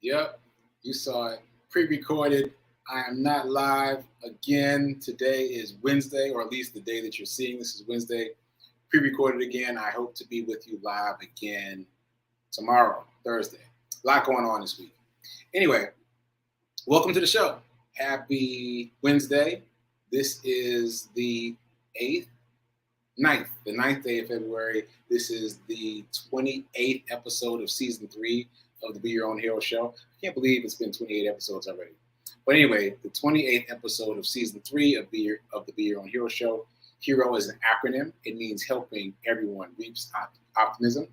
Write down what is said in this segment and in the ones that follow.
Yep, you saw it. Pre-recorded. I am not live again. Today is Wednesday, or at least the day that you're seeing this is Wednesday. Pre-recorded again. I hope to be with you live again tomorrow, Thursday. A lot going on this week. Anyway, welcome to the show. Happy Wednesday. This is the 9th day of February. This is the 28th episode of season 3 of the Be Your Own Hero show. I can't believe it's been 28 episodes already. But anyway, the 28th episode of season 3 of the Be Your Own Hero show. HERO is an acronym. It means helping everyone reach optimism.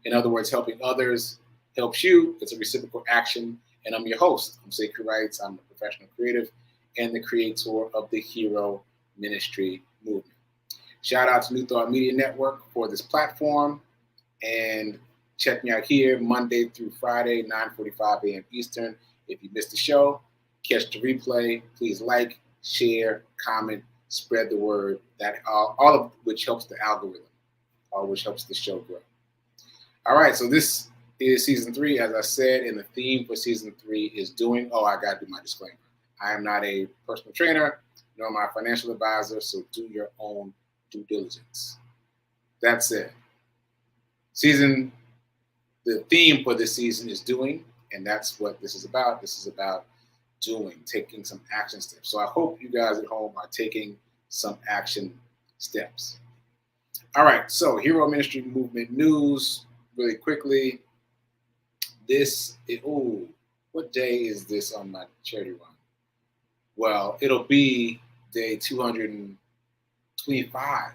In other words, helping others helps you. It's a reciprocal action. And I'm your host. I'm sekouwrites. I'm a professional creative and the creator of the HERO Ministry movement. Shout out to New Thought Media Network for this platform. And check me out here Monday through Friday, 9:45 a.m. Eastern. If you missed the show, catch the replay. Please like, share, comment, spread the word. That all of which helps the algorithm, all which helps the show grow. All right, so this is season 3, as I said, and the theme for season 3 is doing. Oh, I got to do my disclaimer. I am not a personal trainer, nor my financial advisor, so do your own due diligence. That's it. The theme for this season is doing, and that's what this is about. This is about doing, taking some action steps. So I hope you guys at home are taking some action steps. All right, so Hero Ministry Movement news, really quickly. What day is this on my charity run? Well, it'll be day 225,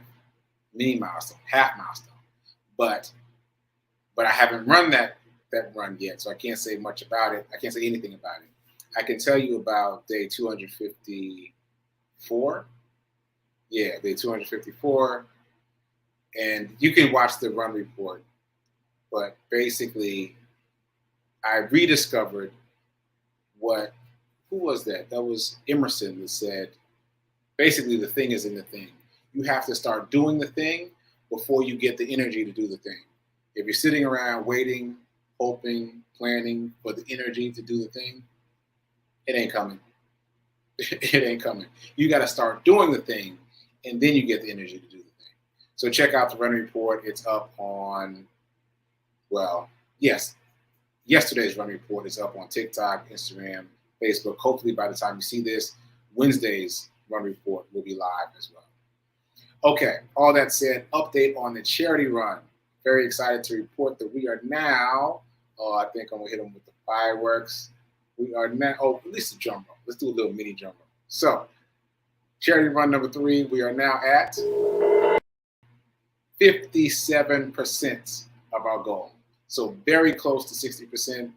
mini milestone, half milestone. But I haven't run that run yet, so I can't say much about it. I can't say anything about it. I can tell you about day 254. Yeah, day 254. And you can watch the run report. But basically, I rediscovered who was that? That was Emerson that said, basically the thing is in the thing. You have to start doing the thing before you get the energy to do the thing. If you're sitting around waiting, hoping, planning for the energy to do the thing, it ain't coming. It ain't coming. You got to start doing the thing, and then you get the energy to do the thing. So check out the run report. It's up on, yesterday's run report is up on TikTok, Instagram, Facebook. Hopefully by the time you see this, Wednesday's run report will be live as well. Okay, all that said, update on the charity run. Very excited to report that we are now, I think I'm going to hit them with the fireworks. We are now, at least a drum roll. Let's do a little mini drum roll. So, charity run number 3, we are now at 57% of our goal. So very close to 60%.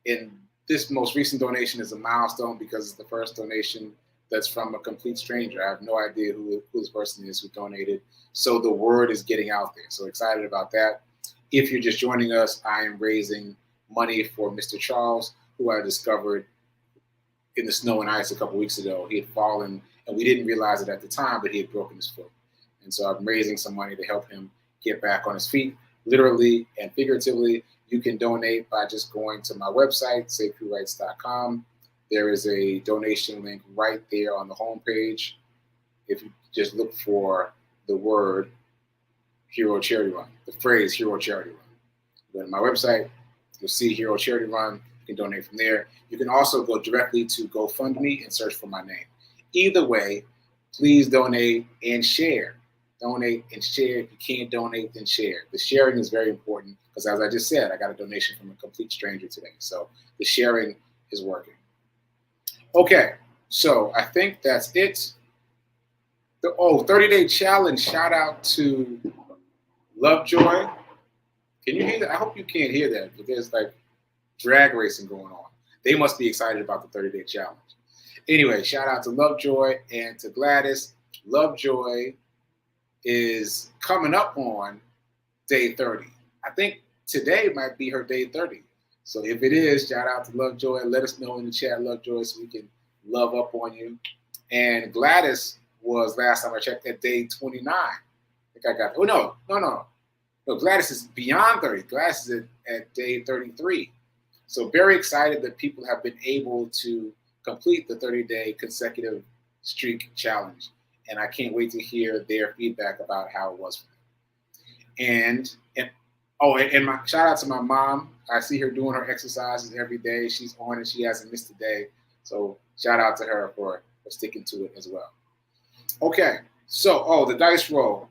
And this most recent donation is a milestone because it's the first donation that's from a complete stranger. I have no idea who this person is who donated. So the word is getting out there. So excited about that. If you're just joining us, I am raising money for Mr. Charles, who I discovered in the snow and ice a couple weeks ago. He had fallen, and we didn't realize it at the time, but he had broken his foot. And so I'm raising some money to help him get back on his feet, literally and figuratively. You can donate by just going to my website, sekouwrites.com. There is a donation link right there on the homepage. If you just look for the word Hero Charity Run, the phrase Hero Charity Run. Go to my website, you'll see Hero Charity Run. You can donate from there. You can also go directly to GoFundMe and search for my name. Either way, please donate and share. Donate and share. If you can't donate, then share. The sharing is very important because, as I just said, I got a donation from a complete stranger today. So the sharing is working. Okay, so I think that's it. 30-day challenge. Shout out to Lovejoy. Can you hear that? I hope you can't hear that, but there's like drag racing going on. They must be excited about the 30-day challenge. Anyway, shout out to Lovejoy and to Gladys. Lovejoy is coming up on day 30. I think today might be her day 30. So if it is, shout out to Lovejoy. Let us know in the chat, Lovejoy, so we can love up on you. And Gladys was, last time I checked, at day 29. I think I got, no, Gladys is beyond 30. Gladys is at day 33. So very excited that people have been able to complete the 30-day consecutive streak challenge. And I can't wait to hear their feedback about how it was for them. And my shout out to my mom. I see her doing her exercises every day. She's on it. She hasn't missed a day. So shout out to her for sticking to it as well. Okay, so the dice roll.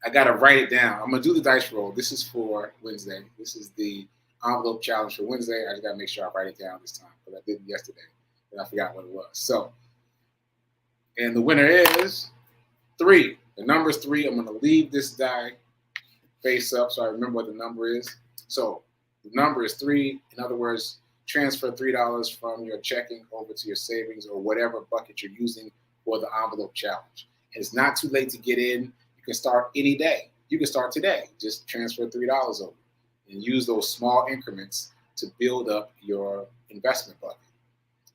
I gotta write it down. I'm gonna do the dice roll. This is for Wednesday. This is the envelope challenge for Wednesday. I just gotta make sure I write it down this time because I didn't yesterday and I forgot what it was. So, and the winner is 3. The number is 3. I'm gonna leave this die face up so I remember what the number is. So the number is 3. In other words, transfer $3 from your checking over to your savings or whatever bucket you're using for the envelope challenge. And it's not too late to get in. You can start any day. You can start today. Just transfer $3 over and use those small increments to build up your investment bucket.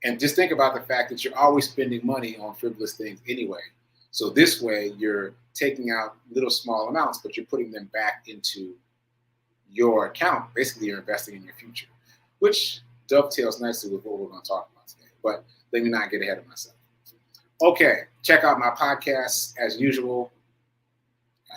And just think about the fact that you're always spending money on frivolous things anyway. So this way you're taking out little small amounts, but you're putting them back into your account. Basically, you're investing in your future, which dovetails nicely with what we're going to talk about today. But let me not get ahead of myself. Okay, check out my podcasts as usual.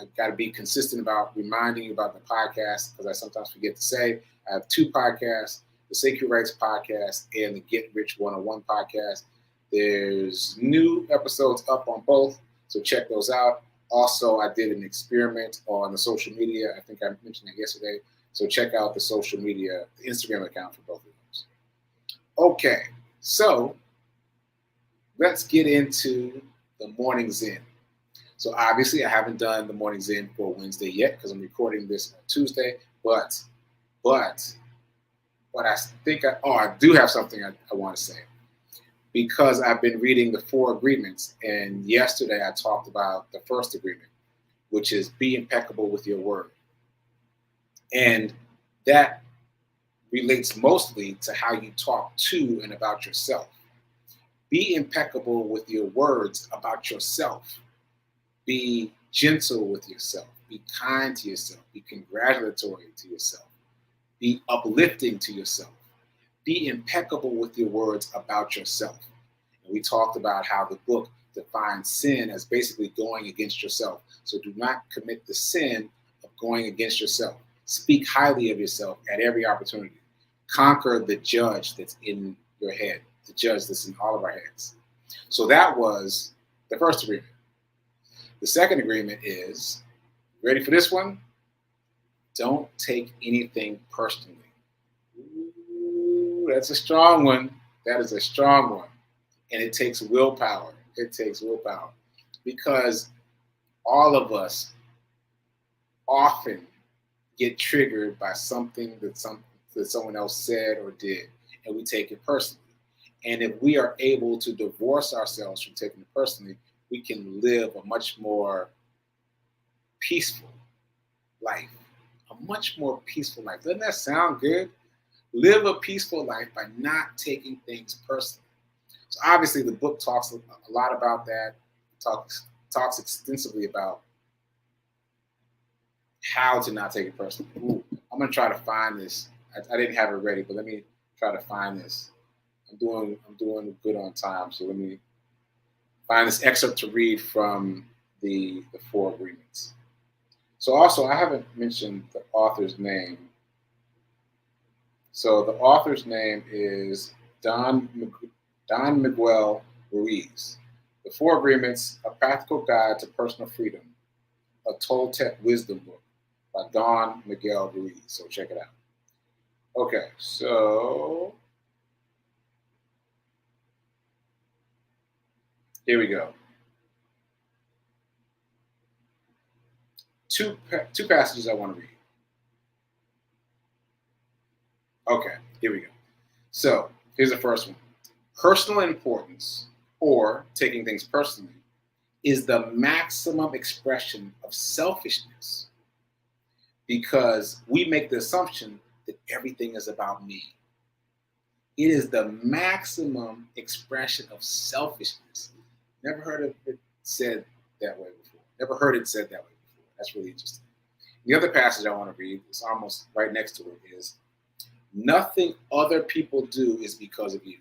I've got to be consistent about reminding you about the podcast because I sometimes forget to say. I have 2 podcasts, the Sekouwrites podcast and the Get Rich 101 podcast. There's new episodes up on both, so check those out. Also, I did an experiment on the social media. I think I mentioned it yesterday. So check out the social media, the Instagram account for both of those. Okay, so let's get into the morning Zen. So obviously, I haven't done the morning Zen for Wednesday yet because I'm recording this on Tuesday. But I think I do have something I want to say because I've been reading the 4 agreements, and yesterday I talked about the first agreement, which is be impeccable with your word, and that relates mostly to how you talk to and about yourself. Be impeccable with your words about yourself. Be gentle with yourself. Be kind to yourself. Be congratulatory to yourself. Be uplifting to yourself. Be impeccable with your words about yourself. And we talked about how the book defines sin as basically going against yourself. So do not commit the sin of going against yourself. Speak highly of yourself at every opportunity. Conquer the judge that's in your head, the judge that's in all of our heads. So that was the first agreement. The second agreement is, ready for this one? Don't take anything personally. Ooh, that's a strong one. That is a strong one. And it takes willpower. It takes willpower. Because all of us often get triggered by something that someone else said or did, and we take it personally. And if we are able to divorce ourselves from taking it personally, we can live a much more peaceful life. A much more peaceful life. Doesn't that sound good? Live a peaceful life by not taking things personally. So obviously the book talks a lot about that. Talks extensively about how to not take it personally. Ooh, I'm gonna try to find this. I didn't have it ready, but let me try to find this. I'm doing good on time, so let me find this excerpt to read from the 4 agreements. So also, I haven't mentioned the author's name. So the author's name is Don Miguel Ruiz. The 4 Agreements, A Practical Guide to Personal Freedom, a Toltec Wisdom book by Don Miguel Ruiz. So check it out. Okay, so here we go. Two passages I want to read. Okay, here we go. So here's the first one. Personal importance, or taking things personally, is the maximum expression of selfishness because we make the assumption that everything is about me. It is the maximum expression of selfishness. Never heard of it said that way before. Never heard it said that way before. That's really interesting. The other passage I want to read is almost right next to it is Nothing other people do is because of you.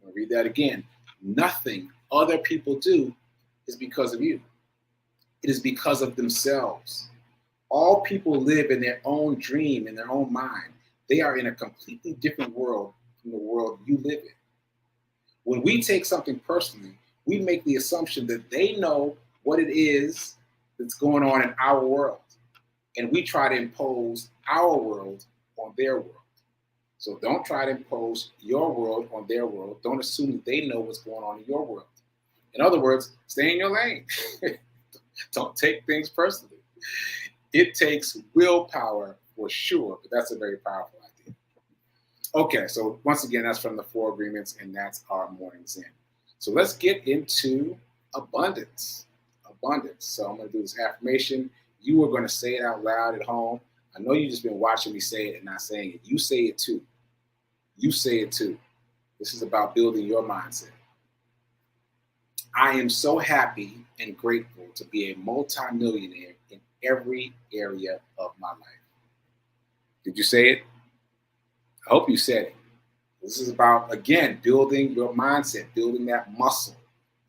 I'll read that again. Nothing other people do is because of you. It is because of themselves. All people live in their own dream, in their own mind. They are in a completely different world from the world you live in. When we take something personally, we make the assumption that they know what it is that's going on in our world. And we try to impose our world on their world. So don't try to impose your world on their world. Don't assume that they know what's going on in your world. In other words, stay in your lane. Don't take things personally. It takes willpower for sure, but that's a very powerful idea. Okay, so once again, that's from the 4 agreements, and that's our morning zen. So let's get into abundance. Abundance. So I'm going to do this affirmation. You are going to say it out loud at home. I know you've just been watching me say it and not saying it. You say it too. You say it too. This is about building your mindset. I am so happy and grateful to be a multimillionaire in every area of my life. Did you say it? I hope you said it. This is about, again, building your mindset, building that muscle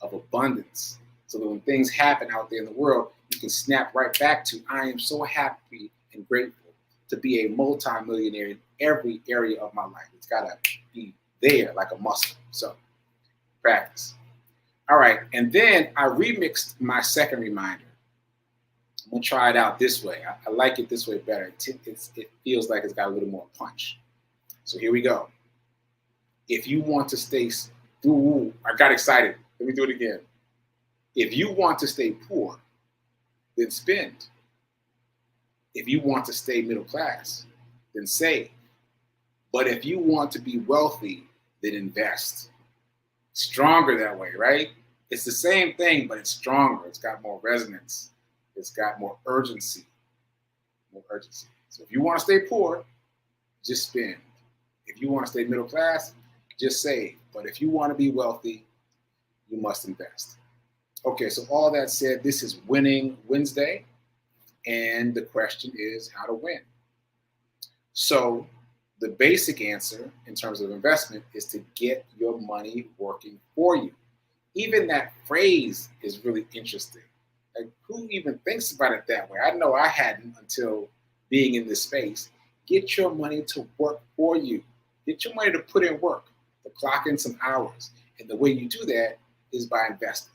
of abundance so that when things happen out there in the world, you can snap right back to, I am so happy and grateful to be a multimillionaire in every area of my life. It's got to be there like a muscle. So practice. All right. And then I remixed my second reminder. I'm going to try it out this way. I like it this way better. It feels like it's got a little more punch. So here we go. If you want to stay, I got excited. Let me do it again. If you want to stay poor, then spend. If you want to stay middle class, then save. But if you want to be wealthy, then invest. Stronger that way, right? It's the same thing, but it's stronger. It's got more resonance. It's got more urgency. More urgency. So if you want to stay poor, just spend. If you want to stay middle class, just save. But if you want to be wealthy, you must invest. Okay, so all that said, this is Winning Wednesday. And the question is how to win. So the basic answer in terms of investment is to get your money working for you. Even that phrase is really interesting. Like, who even thinks about it that way? I know I hadn't until being in this space. Get your money to work for you. Get your money to put in work, to clock in some hours. And the way you do that is by investing.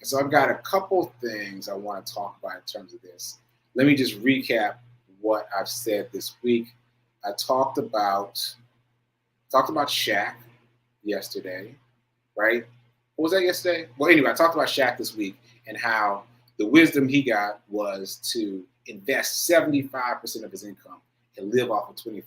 And so I've got a couple things I want to talk about in terms of this. Let me just recap what I've said this week. I talked about Shaq yesterday, right? What was that yesterday? Well, anyway, I talked about Shaq this week and how the wisdom he got was to invest 75% of his income and live off of 25%.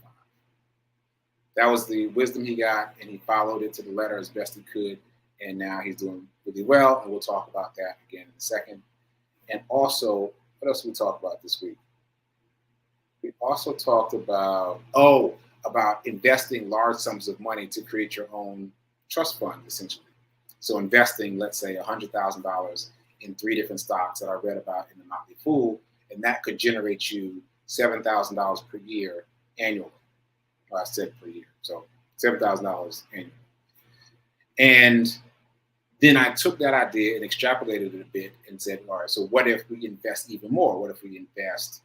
That was the wisdom he got, and he followed it to the letter as best he could. And now he's doing really well, and we'll talk about that again in a second. And also, what else did we talk about this week? We also talked about investing large sums of money to create your own trust fund, essentially. So investing, let's say, $100,000 in 3 different stocks that I read about in The Motley Fool, and that could generate you $7,000 per year annually. Well, I said per year, so $7,000 annually. And then I took that idea and extrapolated it a bit and said, all right, so what if we invest even more? What if we invest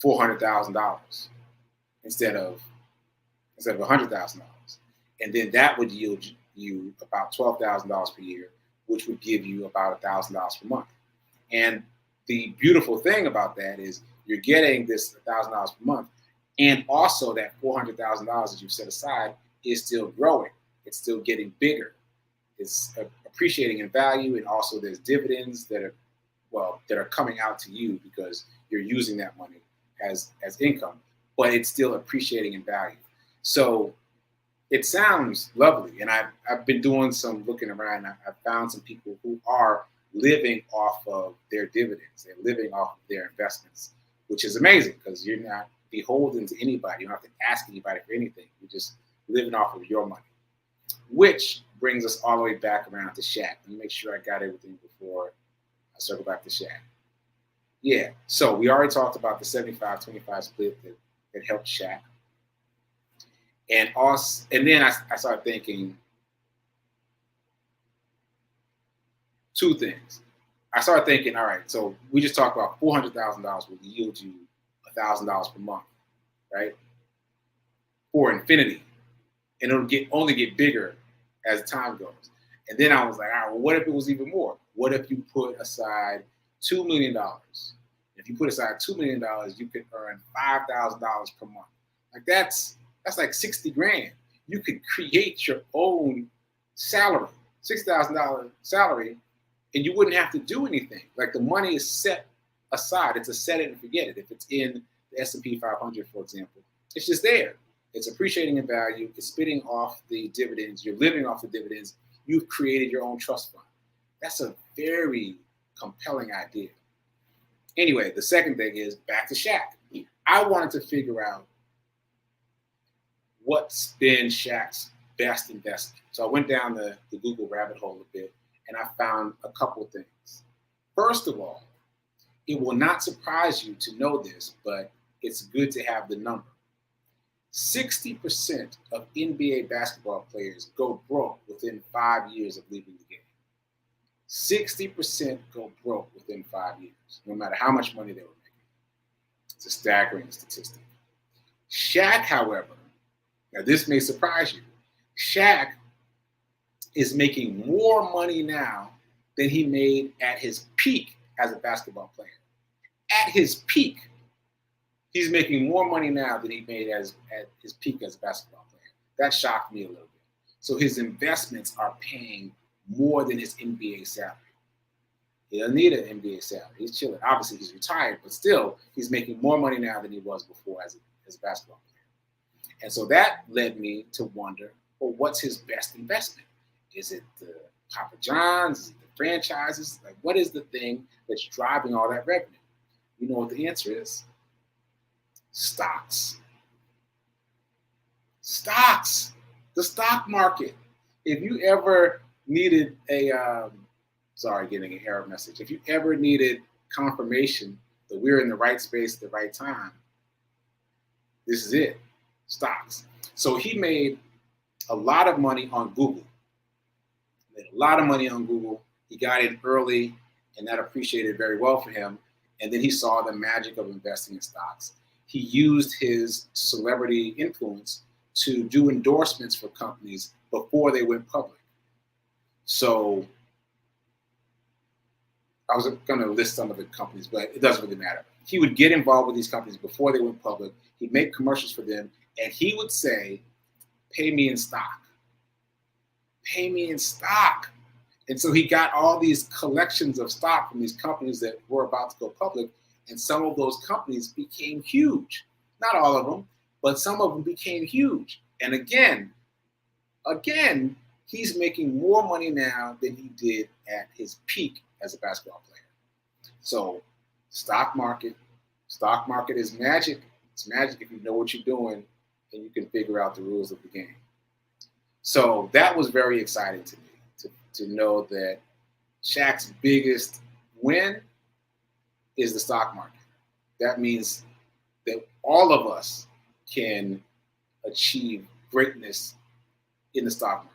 $400,000 instead of $100,000? And then that would yield you about $12,000 per year, which would give you about $1,000 per month. And the beautiful thing about that is you're getting this $1,000 per month, and also that $400,000 that you've set aside is still growing. It's still getting bigger. It's appreciating in value, and also there's dividends that are coming out to you because you're using that money as income, but it's still appreciating in value. So it sounds lovely, and I've been doing some looking around. I've found some people who are living off of their dividends. They're living off of their investments, which is amazing because you're not beholden to anybody. You don't have to ask anybody for anything. You're just living off of your money, which brings us all the way back around to Shaq. Let me make sure I got everything before I circle back to Shaq. Yeah, so we already talked about the 75-25 split that that helped Shaq. And then I started thinking two things. I started thinking, all right, so we just talked about $400,000 will yield you $1,000 per month, right? For infinity. And it'll only get bigger as time goes. And then I was like, all right, well, what if it was even more? What if you put aside $2 million? If you put aside $2 million, you could earn $5,000 per month. Like that's like 60 grand. You could create your own salary, $6,000 salary, and you wouldn't have to do anything. Like the money is set aside. It's a set it and forget it. If it's in the S&P 500, for example, it's just there. It's appreciating in value. It's spitting off the dividends. You're living off the dividends. You've created your own trust fund. That's a very compelling idea. Anyway, the second thing is back to Shaq. I wanted to figure out what's been Shaq's best investment. So I went down the Google rabbit hole a bit, and I found a couple of things. First of all, it will not surprise you to know this, but it's good to have the number. 60% of NBA basketball players go broke within 5 years of leaving the game. 60% go broke within 5 years, no matter how much money they were making. It's a staggering statistic. Shaq, however, now this may surprise you, Shaq is making more money now than he made at his peak as a basketball player. At his peak, he's making more money now than he made at his peak as a basketball player. That shocked me a little bit. So his investments are paying more than his NBA salary. He doesn't need an NBA salary. He's chilling. Obviously, he's retired, but still, he's making more money now than he was before as a basketball player. And so that led me to wonder, well, what's his best investment? Is it the Papa John's? Is it the franchises? Like, what is the thing that's driving all that revenue? You know what the answer is? Stocks. Stocks. The stock market. If you ever needed getting an error message. If you ever needed confirmation that we're in the right space at the right time, this is it. Stocks. So he made a lot of money on Google. He got in early, and that appreciated very well for him. And then he saw the magic of investing in stocks. He used his celebrity influence to do endorsements for companies before they went public. So I was going to list some of the companies, but it doesn't really matter. He would get involved with these companies before they went public. He'd make commercials for them, and he would say, pay me in stock. Pay me in stock. And so he got all these collections of stock from these companies that were about to go public, and some of those companies became huge. Not all of them, but some of them became huge. And again, he's making more money now than he did at his peak as a basketball player. So stock market is magic. It's magic if you know what you're doing and you can figure out the rules of the game. So that was very exciting to me to know that Shaq's biggest win is the stock market. That means that all of us can achieve greatness in the stock market.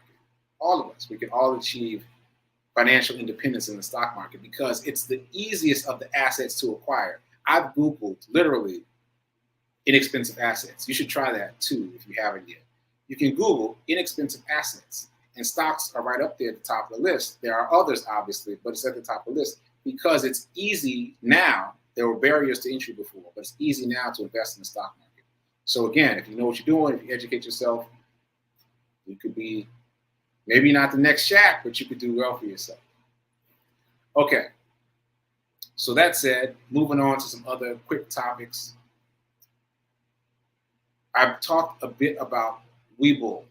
All of us. We can all achieve financial independence in the stock market because it's the easiest of the assets to acquire. I've Googled literally inexpensive assets. You should try that too if you haven't yet. You can Google inexpensive assets, and stocks are right up there at the top of the list. There are others, obviously, but it's at the top of the list because it's easy now. There were barriers to entry before, but it's easy now to invest in the stock market. So again, if you know what you're doing, if you educate yourself, you could be maybe not the next Shaq, but you could do well for yourself. Okay. So that said, moving on to some other quick topics. I've talked a bit about Webull,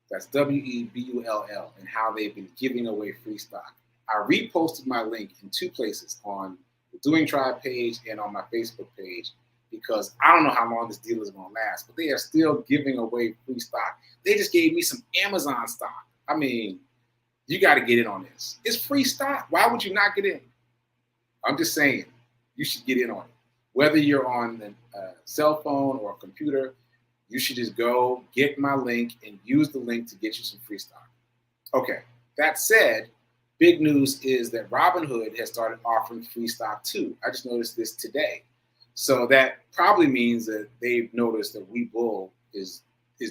that's Webull, and how they've been giving away free stock. I reposted my link in two places, on the Doing Tribe page and on my Facebook page, because I don't know how long this deal is going to last, but they are still giving away free stock. They just gave me some Amazon stock. I mean, you got to get in on this. It's free stock. Why would you not get in? I'm just saying, you should get in on it. Whether you're on a cell phone or a computer, you should just go get my link and use the link to get you some free stock. Okay, that said, big news is that Robinhood has started offering free stock too. I just noticed this today. So that probably means that they've noticed that Webull is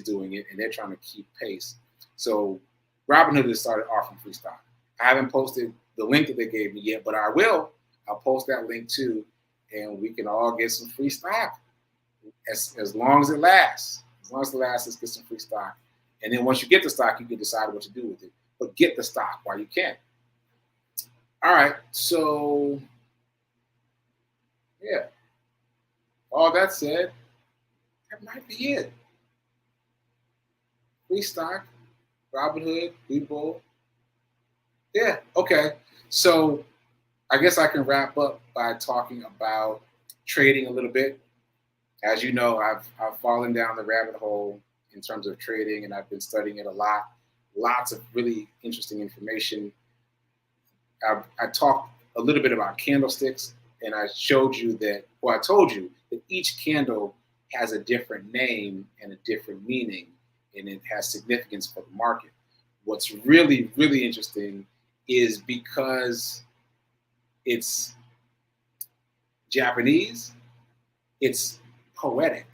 doing it and they're trying to keep pace. So Robinhood has started offering free stock. I haven't posted the link that they gave me yet, but I will. I'll post that link too, and we can all get some free stock as long as it lasts. As long as it lasts, let's get some free stock. And then once you get the stock, you can decide what to do with it. But get the stock while you can. All right, so yeah. All that said, that might be it. Free stock, Robinhood, Webull. Yeah, okay. So I guess I can wrap up by talking about trading a little bit. As you know, I've fallen down the rabbit hole in terms of trading, and I've been studying it a lot. Lots of really interesting information. I talked a little bit about candlesticks, and I showed you that, well, I told you that each candle has a different name and a different meaning, and it has significance for the market. What's really, really interesting is because it's Japanese, it's poetic.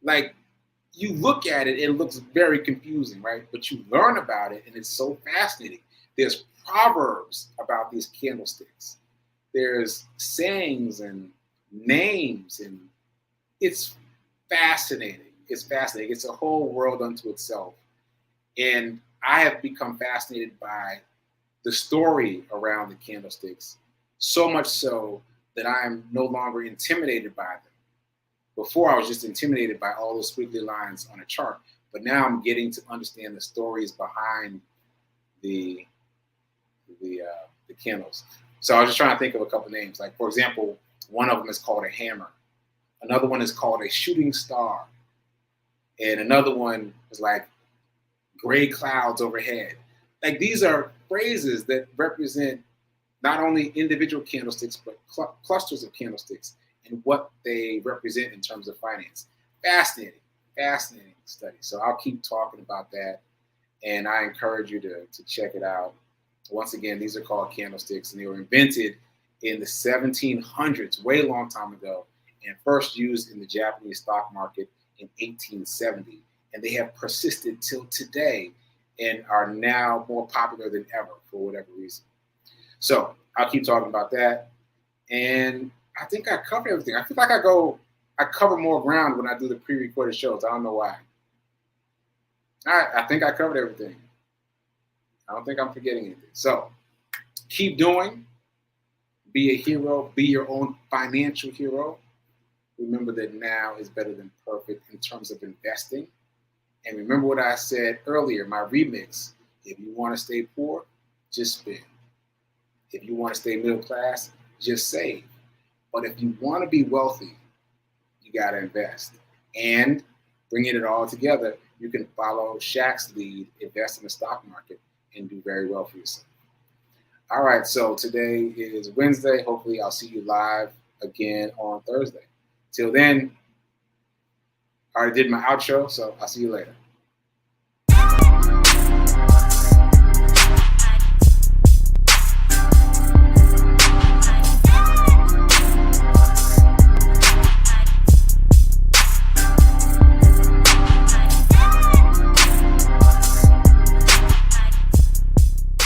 Like, you look at it, it looks very confusing, right? But you learn about it, and it's so fascinating. There's proverbs about these candlesticks. There's sayings and names, and it's fascinating. It's fascinating. It's a whole world unto itself. And I have become fascinated by the story around the candlesticks, so much so that I'm no longer intimidated by them. Before, I was just intimidated by all those squiggly lines on a chart, but now I'm getting to understand the stories behind the candles. So I was just trying to think of a couple names. Like, for example, one of them is called a hammer. Another one is called a shooting star. And another one is like gray clouds overhead. Like, these are phrases that represent not only individual candlesticks, but clusters of candlesticks and what they represent in terms of finance. Fascinating, fascinating study. So I'll keep talking about that, and I encourage you to check it out. Once again, these are called candlesticks, and they were invented in the 1700s, way long time ago, and first used in the Japanese stock market in 1870. And they have persisted till today and are now more popular than ever for whatever reason. So I'll keep talking about that. And I think I covered everything. I feel like I cover more ground when I do the pre-recorded shows. I don't know why. All right, I think I covered everything. I don't think I'm forgetting anything. So keep doing. Be a hero. Be your own financial hero. Remember that now is better than perfect in terms of investing. And remember what I said earlier, my remix. If you want to stay poor, just spend. If you want to stay middle class, just save. But if you want to be wealthy, you got to invest. And bringing it all together, you can follow Shaq's lead, invest in the stock market, and do very well for yourself. All right, so today is Wednesday. Hopefully I'll see you live again on Thursday. Till then, I already did my outro, so I'll see you later.